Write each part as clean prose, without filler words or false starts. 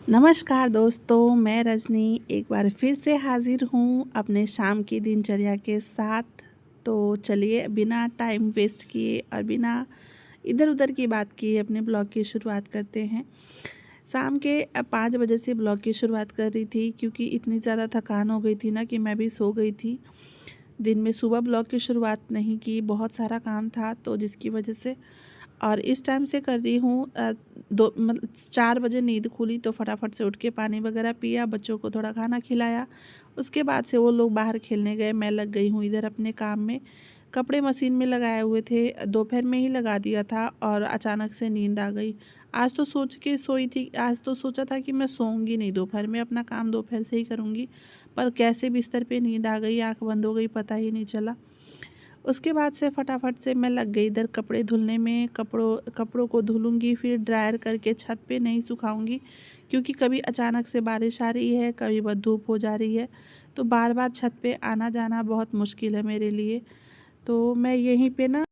नमस्कार दोस्तों, मैं रजनी एक बार फिर से हाज़िर हूँ अपने शाम की दिनचर्या के साथ। तो चलिए बिना टाइम वेस्ट किए और बिना इधर उधर की बात किए अपने ब्लॉग की शुरुआत करते हैं। शाम के 5 बजे से ब्लॉग की शुरुआत कर रही थी क्योंकि इतनी ज़्यादा थकान हो गई थी ना कि मैं भी सो गई थी। दिन में सुबह ब्लॉग की शुरुआत नहीं की, बहुत सारा काम था तो जिसकी वजह से और इस टाइम से कर रही हूँ। 4 बजे नींद खुली तो फटाफट से उठ के पानी वगैरह पिया, बच्चों को थोड़ा खाना खिलाया। उसके बाद से वो लोग बाहर खेलने गए, मैं लग गई हूँ इधर अपने काम में। कपड़े मशीन में लगाए हुए थे, दोपहर में ही लगा दिया था और अचानक से नींद आ गई। आज तो सोच के सोई थी, आज तो सोचा था कि मैं सोऊंगी नहीं दोपहर में, अपना काम दोपहर से ही करूँगी। पर कैसे बिस्तर पे नींद आ गई, आँख बंद हो गई, पता ही नहीं चला। उसके बाद से फटाफट से मैं लग गई इधर कपड़े धुलने में। कपड़ों को धुलूँगी, फिर ड्रायर करके छत पे नहीं सुखाऊंगी क्योंकि कभी अचानक से बारिश आ रही है, कभी बहुत धूप हो जा रही है। तो बार बार छत पे आना जाना बहुत मुश्किल है मेरे लिए। तो मैं यहीं पे ना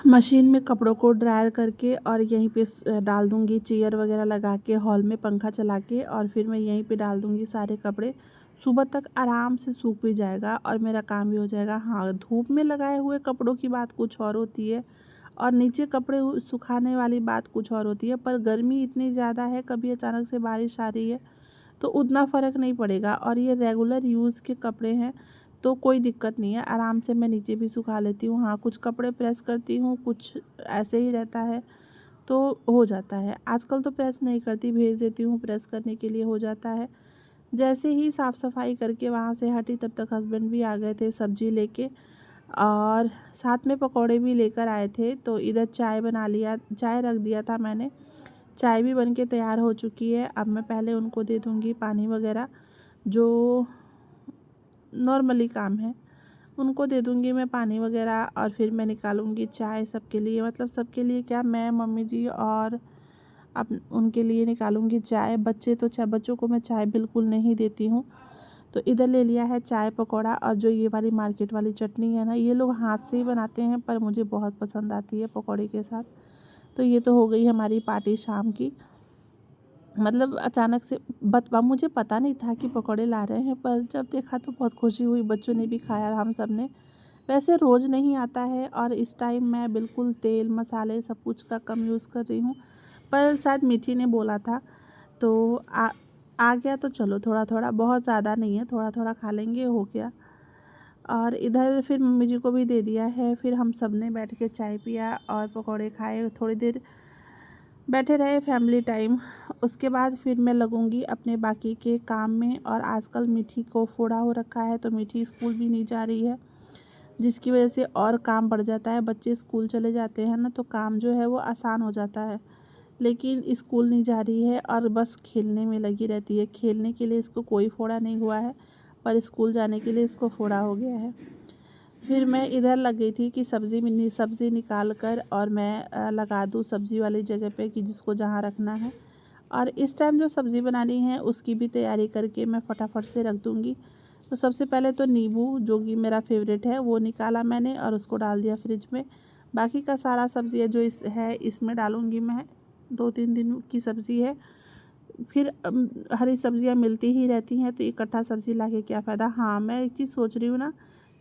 मशीन में कपड़ों को ड्रायर करके और यहीं पे डाल दूँगी, चेयर वगैरह लगा के हॉल में पंखा चला के, और फिर मैं यहीं पे डाल दूँगी सारे कपड़े। सुबह तक आराम से सूख भी जाएगा और मेरा काम भी हो जाएगा। हाँ, धूप में लगाए हुए कपड़ों की बात कुछ और होती है और नीचे कपड़े सुखाने वाली बात कुछ और होती है। पर गर्मी इतनी ज़्यादा है, कभी अचानक से बारिश आ रही है तो उतना फ़र्क नहीं पड़ेगा। और ये रेगुलर यूज़ के कपड़े हैं तो कोई दिक्कत नहीं है, आराम से मैं नीचे भी सुखा लेती हूँ। हाँ, कुछ कपड़े प्रेस करती हूँ, कुछ ऐसे ही रहता है तो हो जाता है। आजकल तो प्रेस नहीं करती, भेज देती हूँ प्रेस करने के लिए, हो जाता है। जैसे ही साफ़ सफाई करके वहाँ से हटी तब तक हस्बैंड भी आ गए थे सब्ज़ी लेके, और साथ में पकौड़े भी लेकर आए थे। तो इधर चाय बना लिया, चाय रख दिया था मैंने, चाय भी बन के तैयार हो चुकी है। अब मैं पहले उनको दे दूँगी पानी वगैरह, जो नॉर्मली काम है उनको दे दूँगी मैं पानी वगैरह, और फिर मैं निकालूँगी चाय सबके लिए। मतलब सबके लिए क्या, मैं, मम्मी जी और अब उनके लिए निकालूँगी चाय। बच्चों को मैं चाय बिल्कुल नहीं देती हूँ। तो इधर ले लिया है चाय, पकौड़ा, और जो ये वाली मार्केट वाली चटनी है ना, ये लोग हाथ से ही बनाते हैं पर मुझे बहुत पसंद आती है पकौड़े के साथ। तो ये तो हो गई हमारी पार्टी शाम की। मतलब अचानक से मुझे पता नहीं था कि पकौड़े ला रहे हैं, पर जब देखा तो बहुत खुशी हुई, बच्चों ने भी खाया, हम सब ने। वैसे रोज़ नहीं आता है और इस टाइम मैं बिल्कुल तेल मसाले सब कुछ का कम यूज़ कर रही हूँ। पर शायद मीठी ने बोला था तो आ गया, तो चलो थोड़ा थोड़ा, बहुत ज़्यादा नहीं है, थोड़ा थोड़ा खा लेंगे, हो गया। और इधर फिर मम्मी जी को भी दे दिया है। फिर हम सब ने बैठ के चाय पिया और पकौड़े खाए, थोड़ी देर बैठे रहे, फैमिली टाइम। उसके बाद फिर मैं लगूंगी अपने बाकी के काम में। और आजकल मीठी को फोड़ा हो रखा है तो मीठी स्कूल भी नहीं जा रही है, जिसकी वजह से और काम बढ़ जाता है। बच्चे स्कूल चले जाते हैं ना तो काम जो है वो आसान हो जाता है, लेकिन स्कूल नहीं जा रही है और बस खेलने में लगी रहती है। खेलने के लिए इसको कोई फोड़ा नहीं हुआ है, पर स्कूल जाने के लिए इसको फोड़ा हो गया है। फिर मैं इधर लग गई थी कि सब्ज़ी निकाल कर और मैं लगा दूँ सब्ज़ी वाली जगह पे, कि जिसको जहाँ रखना है। और इस टाइम जो सब्ज़ी बनानी है उसकी भी तैयारी करके मैं फटाफट से रख दूँगी। तो सबसे पहले तो नींबू, जो कि मेरा फेवरेट है, वो निकाला मैंने और उसको डाल दिया फ्रिज में। बाकी का सारा सब्ज़ी जो इसमें डालूँगी मैं। 2-3 दिन की सब्ज़ी है। फिर हरी सब्जियां मिलती ही रहती हैं तो इकट्ठा सब्ज़ी ला के क्या फ़ायदा। हाँ, मैं एक चीज़ सोच रही हूँ ना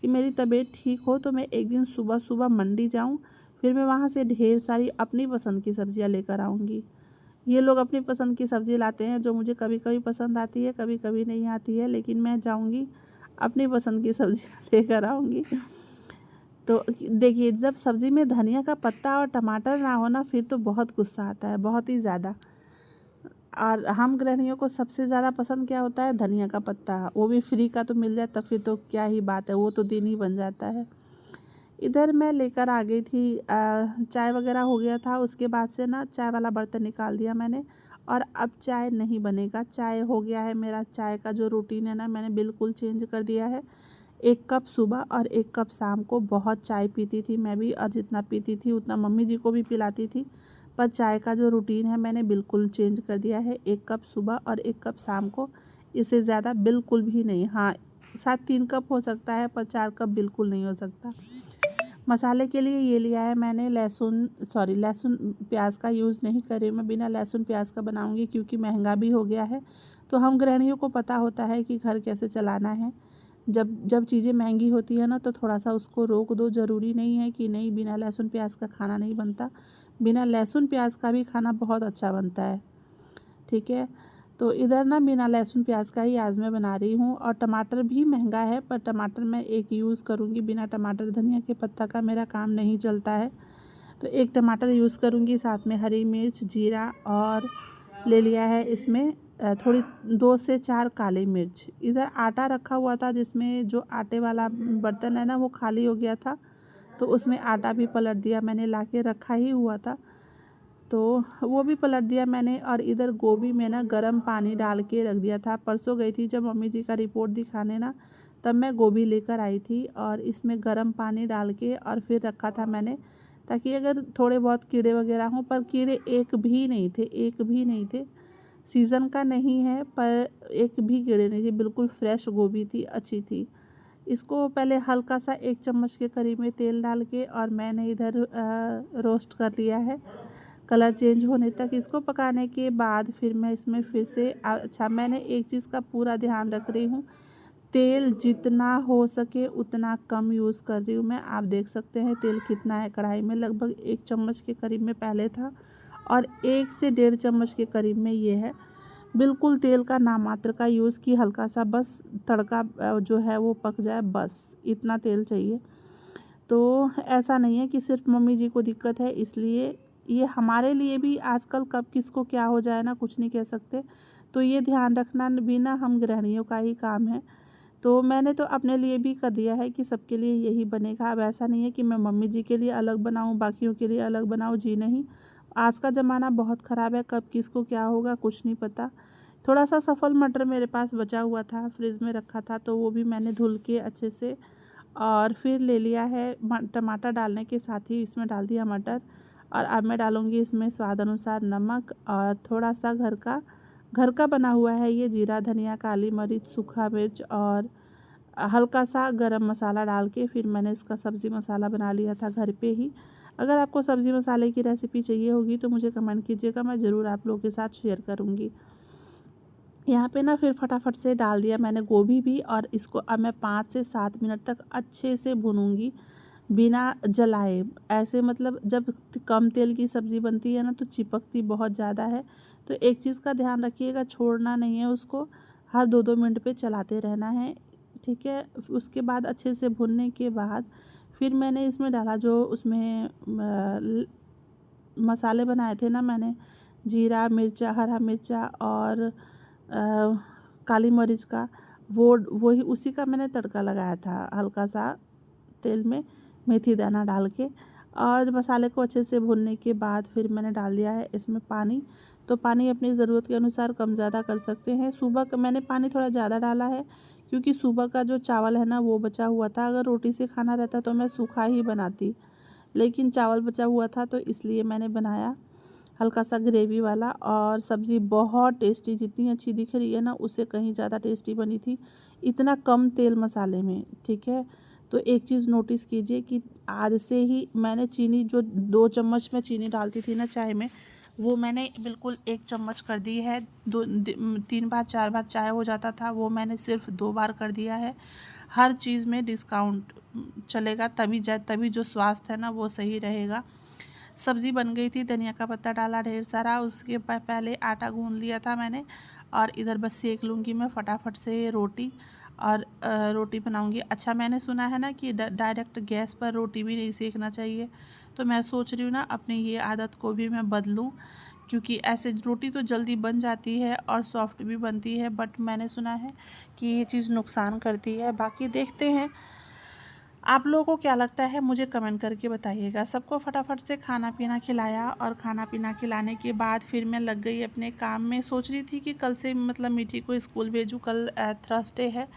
कि मेरी तबीयत ठीक हो तो मैं एक दिन सुबह सुबह मंडी जाऊँ, फिर मैं वहाँ से ढेर सारी अपनी पसंद की सब्ज़ियाँ लेकर आऊँगी। ये लोग अपनी पसंद की सब्ज़ी लाते हैं जो मुझे कभी कभी पसंद आती है, कभी कभी नहीं आती है, लेकिन मैं जाऊँगी अपनी पसंद की सब्ज़ियाँ लेकर आऊँगी। तो देखिए, जब सब्ज़ी में धनिया का पत्ता और टमाटर ना हो ना, फिर तो बहुत गुस्सा आता है, बहुत ही ज़्यादा। और हम गृहिणियों को सबसे ज़्यादा पसंद क्या होता है, धनिया का पत्ता, वो भी फ्री का तो मिल जाए तब फिर तो क्या ही बात है, वो तो दिन ही बन जाता है। इधर मैं लेकर आ गई थी, चाय वगैरह हो गया था। उसके बाद से ना चाय वाला बर्तन निकाल दिया मैंने, और अब चाय नहीं बनेगा। चाय हो गया है मेरा, चाय का जो रूटीन है ना मैंने बिल्कुल चेंज कर दिया है। 1 कप सुबह और 1 कप शाम को। बहुत चाय पीती थी मैं भी, और जितना पीती थी उतना मम्मी जी को भी पिलाती थी। पर चाय का जो रूटीन है मैंने बिल्कुल चेंज कर दिया है। 1 कप सुबह और 1 कप शाम को, इससे ज़्यादा बिल्कुल भी नहीं। हाँ, शायद 3 कप हो सकता है पर 4 कप बिल्कुल नहीं हो सकता। मसाले के लिए ये लिया है मैंने लहसुन प्याज का यूज़ नहीं कर रही हूँ मैं, बिना लहसुन प्याज का बनाऊँगी क्योंकि महंगा भी हो गया है। तो हम गृहिणियों को पता होता है कि घर कैसे चलाना है। जब जब चीज़ें महंगी होती है ना तो थोड़ा सा उसको रोक दो। ज़रूरी नहीं है कि नहीं बिना लहसुन प्याज का खाना नहीं बनता, बिना लहसुन प्याज का भी खाना बहुत अच्छा बनता है। ठीक है, तो इधर ना बिना लहसुन प्याज का ही आज मैं बना रही हूँ। और टमाटर भी महंगा है, पर टमाटर मैं एक यूज़ करूँगी, बिना टमाटर धनिया के पत्ता का मेरा काम नहीं चलता है। तो एक टमाटर यूज़ करूँगी, साथ में हरी मिर्च, जीरा, और ले लिया है इसमें थोड़ी 2 से 4 काली मिर्च। इधर आटा रखा हुआ था, जिसमें जो आटे वाला बर्तन है ना वो खाली हो गया था, तो उसमें आटा भी पलट दिया मैंने, ला के रखा ही हुआ था तो वो भी पलट दिया मैंने। और इधर गोभी में ना गर्म पानी डाल के रख दिया था। परसों गई थी जब मम्मी जी का रिपोर्ट दिखाने ना, तब मैं गोभी लेकर आई थी और इसमें गर्म पानी डाल के और फिर रखा था मैंने, ताकि अगर थोड़े बहुत कीड़े वगैरह हों, पर कीड़े एक भी नहीं थे, एक भी नहीं थे। सीज़न का नहीं है पर एक भी कीड़े नहीं थे, बिल्कुल फ्रेश गोभी थी, अच्छी थी। इसको पहले हल्का सा 1 चम्मच के करीब में तेल डाल के और मैंने इधर रोस्ट कर लिया है, कलर चेंज होने तक। इसको पकाने के बाद फिर मैं इसमें फिर से अच्छा, मैंने एक चीज़ का पूरा ध्यान रख रही हूँ, तेल जितना हो सके उतना कम यूज़ कर रही हूँ मैं। आप देख सकते हैं तेल कितना है कढ़ाई में, लगभग 1 चम्मच के करीब में पहले था और 1 से 1.5 चम्मच के करीब में ये है। बिल्कुल तेल का नामात्र का यूज़ की, हल्का सा बस तड़का जो है वो पक जाए, बस इतना तेल चाहिए। तो ऐसा नहीं है कि सिर्फ मम्मी जी को दिक्कत है, इसलिए ये हमारे लिए भी आजकल कब किसको क्या हो जाए ना, कुछ नहीं कह सकते। तो ये ध्यान रखना भी ना हम गृहिणियों का ही काम है। तो मैंने तो अपने लिए भी कर दिया है कि सबके लिए यही बनेगा। अब ऐसा नहीं है कि मैं मम्मी जी के लिए अलग बनाऊं, बाकियों के लिए अलग बनाऊं, जी नहीं। आज का ज़माना बहुत ख़राब है, कब किसको क्या होगा कुछ नहीं पता। थोड़ा सा सफल मटर मेरे पास बचा हुआ था, फ्रिज में रखा था, तो वो भी मैंने धुल के अच्छे से और फिर ले लिया है। टमाटर डालने के साथ ही इसमें डाल दिया मटर। और अब मैं डालूँगी इसमें स्वाद अनुसार नमक और थोड़ा सा घर का बना हुआ है ये जीरा, धनिया, काली मिर्च, सूखा मिर्च और हल्का सा गरम मसाला डाल के फिर मैंने इसका सब्ज़ी मसाला बना लिया था घर पे ही। अगर आपको सब्ज़ी मसाले की रेसिपी चाहिए होगी तो मुझे कमेंट कीजिएगा, मैं ज़रूर आप लोगों के साथ शेयर करूँगी। यहाँ पे ना फिर फटाफट से डाल दिया मैंने गोभी भी, और इसको अब मैं 5 से 7 मिनट तक अच्छे से भूनूंगी बिना जलाए। ऐसे मतलब जब कम तेल की सब्ज़ी बनती है ना तो चिपकती बहुत ज़्यादा है। तो एक चीज़ का ध्यान रखिएगा, छोड़ना नहीं है उसको, हर 2-2 मिनट पे चलाते रहना है। ठीक है, उसके बाद अच्छे से भुनने के बाद फिर मैंने इसमें डाला जो उसमें मसाले बनाए थे ना मैंने, जीरा, मिर्चा, हरा मिर्चा और काली मिर्च का, वही उसी का मैंने तड़का लगाया था, हल्का सा तेल में मेथी दाना डाल के। और मसाले को अच्छे से भूनने के बाद फिर मैंने डाल दिया है इसमें पानी। तो पानी अपनी ज़रूरत के अनुसार कम ज़्यादा कर सकते हैं। सुबह का मैंने पानी थोड़ा ज़्यादा डाला है क्योंकि सुबह का जो चावल है ना वो बचा हुआ था। अगर रोटी से खाना रहता तो मैं सूखा ही बनाती, लेकिन चावल बचा हुआ था तो इसलिए मैंने बनाया हल्का सा ग्रेवी वाला। और सब्ज़ी बहुत टेस्टी, जितनी अच्छी दिख रही है ना उससे कहीं ज़्यादा टेस्टी बनी थी, इतना कम तेल मसाले में। ठीक है, तो एक चीज़ नोटिस कीजिए कि आज से ही मैंने चीनी, जो 2 चम्मच में चीनी डालती थी ना चाय में, वो मैंने बिल्कुल 1 चम्मच कर दी है। 3 बार 4 बार चाय हो जाता था, वो मैंने सिर्फ 2 बार कर दिया है। हर चीज़ में डिस्काउंट चलेगा, तभी जो स्वास्थ्य है ना वो सही रहेगा। सब्ज़ी बन गई थी, धनिया का पत्ता डाला ढेर सारा, उसके पहले आटा गूंद लिया था मैंने। और इधर बस सेक लूँगी मैं फटाफट से रोटी, और रोटी बनाऊँगी। अच्छा, मैंने सुना है ना कि डायरेक्ट गैस पर रोटी भी नहीं सेकना चाहिए, तो मैं सोच रही हूँ ना अपनी ये आदत को भी मैं बदलूँ, क्योंकि ऐसे रोटी तो जल्दी बन जाती है और सॉफ्ट भी बनती है, बट मैंने सुना है कि ये चीज़ नुकसान करती है। बाकी देखते हैं, आप लोगों को क्या लगता है मुझे कमेंट करके बताइएगा। सबको फटाफट से खाना पीना खिलाया, और खाना पीना खिलाने के बाद फिर मैं लग गई अपने काम में। सोच रही थी कि कल से मतलब मीठी को स्कूल भेजूँ, कल थर्सडे है,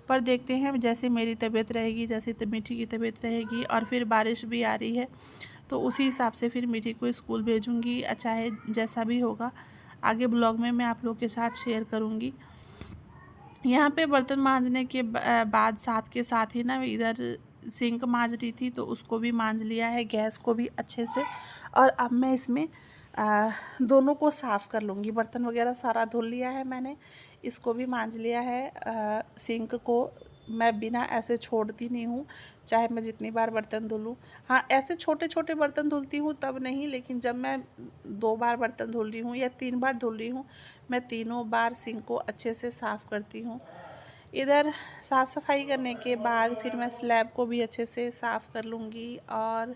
पर देखते हैं जैसे मेरी तबीयत रहेगी, जैसे मीठी की तबीयत रहेगी, और फिर बारिश भी आ रही है तो उसी हिसाब से फिर मीठी को स्कूल भेजूँगी। चाहे जैसा भी होगा आगे ब्लॉग में मैं आप लोग के साथ शेयर करूँगी। यहाँ पे बर्तन मांजने के बाद साथ के साथ ही ना इधर सिंक मांज रही थी तो उसको भी मांज लिया है, गैस को भी अच्छे से। और अब मैं इसमें दोनों को साफ़ कर लूँगी। बर्तन वगैरह सारा धुल लिया है मैंने, इसको भी मांज लिया है। सिंक को मैं बिना ऐसे छोड़ती नहीं हूँ, चाहे मैं जितनी बार बर्तन धुलूँ। हाँ, ऐसे छोटे छोटे बर्तन धुलती हूँ तब नहीं, लेकिन जब मैं 2 बार बर्तन धुल रही हूँ या 3 बार धुल रही हूँ, मैं तीनों बार सिंक को अच्छे से साफ़ करती हूँ। इधर साफ़ सफाई करने के बाद फिर मैं स्लैब को भी अच्छे से साफ़ कर लूँगी। और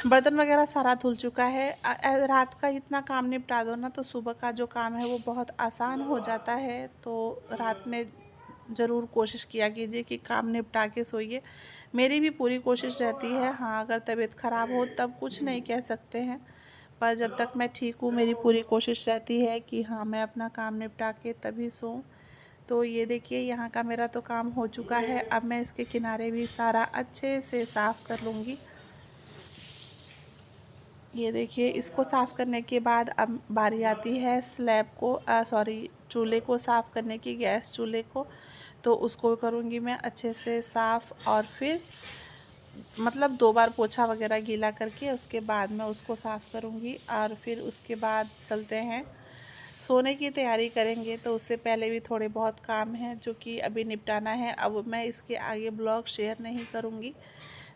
बर्तन वगैरह सारा धुल चुका है। रात का इतना काम निपटा दो ना तो सुबह का जो काम है वो बहुत आसान हो जाता है। तो रात में ज़रूर कोशिश किया कीजिए कि काम निपटा के सोइए। मेरी भी पूरी कोशिश रहती है। हाँ, अगर तबीयत ख़राब हो तब कुछ नहीं कह सकते हैं, पर जब तक मैं ठीक हूँ मेरी पूरी कोशिश रहती है कि हाँ, मैं अपना काम निपटा के तभी सोऊं। तो ये देखिए, यहाँ का मेरा तो काम हो चुका है। अब मैं इसके किनारे भी सारा अच्छे से साफ़ कर लूँगी। ये देखिए, इसको साफ़ करने के बाद अब बारी आती है स्लैब को सॉरी चूल्हे को साफ़ करने की, गैस चूल्हे को। तो उसको करूँगी मैं अच्छे से साफ़, और फिर मतलब 2 बार पोछा वगैरह गीला करके उसके बाद मैं उसको साफ़ करूँगी। और फिर उसके बाद चलते हैं सोने की तैयारी करेंगे। तो उससे पहले भी थोड़े बहुत काम हैं जो कि अभी निपटाना है। अब मैं इसके आगे ब्लॉग शेयर नहीं करूँगी।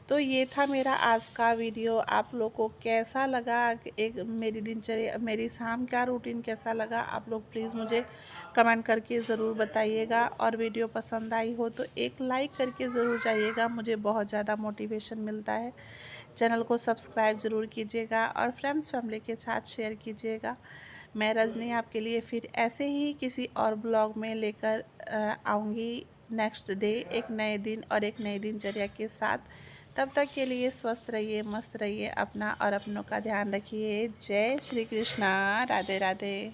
तो ये था मेरा आज का वीडियो। आप लोग को कैसा लगा, एक मेरी दिनचर्या, मेरी शाम का रूटीन कैसा लगा, आप लोग प्लीज़ मुझे कमेंट करके ज़रूर बताइएगा। और वीडियो पसंद आई हो तो एक लाइक करके ज़रूर जाइएगा, मुझे बहुत ज़्यादा मोटिवेशन मिलता है। चैनल को सब्सक्राइब ज़रूर कीजिएगा और फ्रेंड्स फैमिली के साथ शेयर कीजिएगा। मैं रजनी आपके लिए फिर ऐसे ही किसी और ब्लॉग में लेकर आऊँगी नेक्स्ट डे, एक नए दिन और एक नई दिनचर्या के साथ। तब तक के लिए स्वस्थ रहिए, मस्त रहिए, अपना और अपनों का ध्यान रखिए। जय श्री कृष्णा, राधे राधे।